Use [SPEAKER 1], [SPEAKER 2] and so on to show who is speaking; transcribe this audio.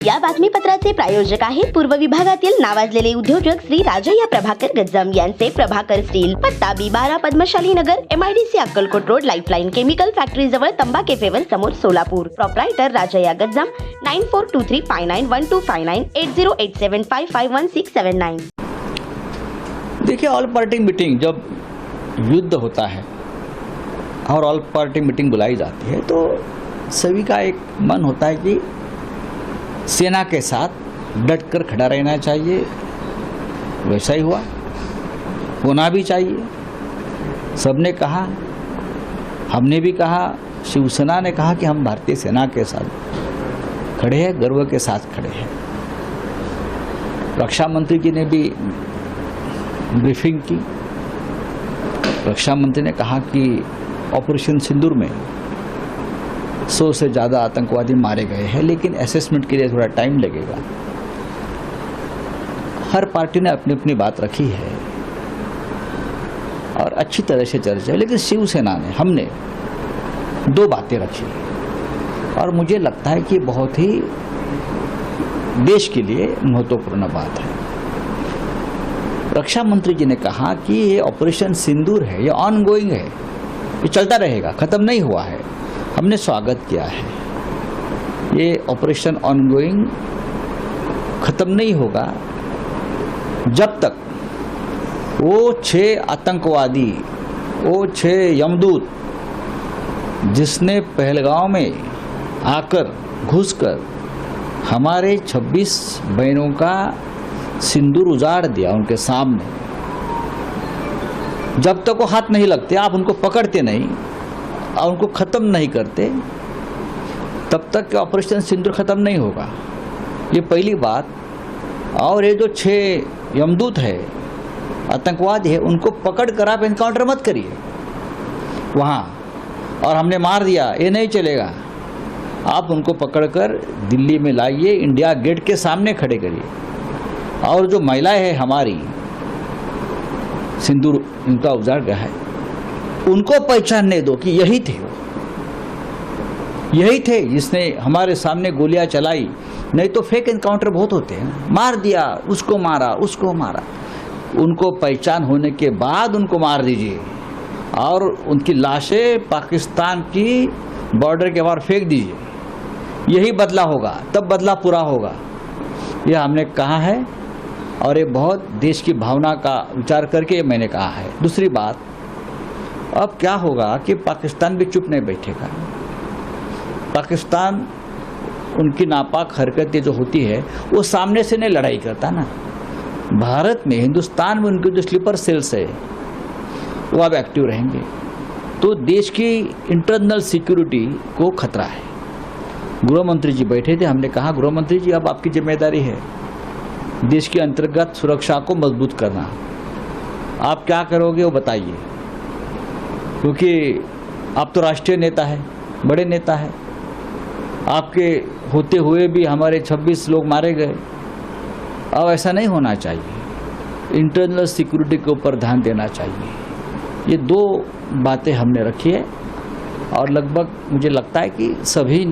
[SPEAKER 1] या बातमीपत्राचे प्रायोजक आहेत पूर्व विभागातील नावाजलेले उद्योजक श्री राजय्या प्रभाकर गज्जम यांचे प्रभाकर स्टील, पत्ता B12 पद्मशाली नगर, MIDC Akkalkot road, lifeline chemical factory जवळ, तंबा केफेवर समोर, सोलापूर। प्रोप्रायटर राजय्या गज्जम 9423591259 8087551679।
[SPEAKER 2] देखिए, ऑल पार्टी मीटिंग जब युद्ध होता है और ऑल पार्टी मीटिंग बुलाई जाती है तो सभी का एक मन होता है कि सेना के साथ डटकर खड़ा रहना चाहिए। वैसा ही हुआ, होना भी चाहिए। सबने कहा, हमने भी कहा, शिवसेना ने कहा कि हम भारतीय सेना के साथ खड़े हैं, गर्व के साथ खड़े हैं। रक्षा मंत्री जी ने भी ब्रीफिंग की। रक्षा मंत्री ने कहा कि ऑपरेशन सिंदूर में 100 से ज़्यादा आतंकवादी मारे गए हैं, लेकिन असेसमेंट के लिए थोड़ा टाइम लगेगा। हर पार्टी ने अपनी अपनी बात रखी है और अच्छी तरह से चर्चा, लेकिन शिवसेना ने, हमने 2 बातें रखी और मुझे लगता है कि बहुत ही देश के लिए महत्वपूर्ण बात है। रक्षा मंत्री जी ने कहा कि ये ऑपरेशन सिंदूर है, ये ऑनगोइंग है, ये चलता रहेगा, ख़त्म नहीं हुआ है। हमने स्वागत किया है। ये ऑपरेशन ऑनगोइंग ख़त्म नहीं होगा जब तक वो 6 आतंकवादी, वो 6 यमदूत जिसने पहलगांव में आकर घुसकर हमारे 26 बहनों का सिंदूर उजाड़ दिया उनके सामने, जब तक वो हाथ नहीं लगते, आप उनको पकड़ते नहीं और उनको ख़त्म नहीं करते, तब तक ऑपरेशन सिंदूर ख़त्म नहीं होगा। ये पहली बात। और ये जो 6 यमदूत है, आतंकवादी है, उनको पकड़ कर आप एनकाउंटर मत करिए वहाँ, और हमने मार दिया, ये नहीं चलेगा। आप उनको पकड़कर दिल्ली में लाइए, इंडिया गेट के सामने खड़े करिए। और जो महिलाएं हैं हमारी, सिंदूर इनका उजाड़ गया है, उनको पहचानने दो कि यही थे वो, यही थे जिसने हमारे सामने गोलियां चलाई। नहीं तो फेक एनकाउंटर बहुत होते हैं, मार दिया, उसको मारा, उसको मारा। उनको पहचान होने के बाद उनको मार दीजिए और उनकी लाशें पाकिस्तान की बॉर्डर के बाहर फेंक दीजिए। यही बदला होगा, तब बदला पूरा होगा। यह हमने कहा है और ये बहुत देश की भावना का विचार करके मैंने कहा है। दूसरी बात, अब क्या होगा कि पाकिस्तान भी चुप नहीं बैठेगा। पाकिस्तान, उनकी नापाक हरकतें जो होती है वो सामने से नहीं लड़ाई करता ना। भारत में, हिंदुस्तान में उनके जो स्लीपर सेल्स है वो अब एक्टिव रहेंगे, तो देश की इंटरनल सिक्योरिटी को खतरा है। गृह मंत्री जी बैठे थे, हमने कहा गृह मंत्री जी अब आपकी जिम्मेदारी है देश की अंतर्गत सुरक्षा को मजबूत करना। आप क्या करोगे वो बताइए, क्योंकि आप तो राष्ट्रीय नेता है, बड़े नेता है। आपके होते हुए भी हमारे 26 लोग मारे गए। अब ऐसा नहीं होना चाहिए। इंटरनल सिक्योरिटी के ऊपर ध्यान देना चाहिए। ये 2 बातें हमने रखी है और लगभग मुझे लगता है कि सभी ने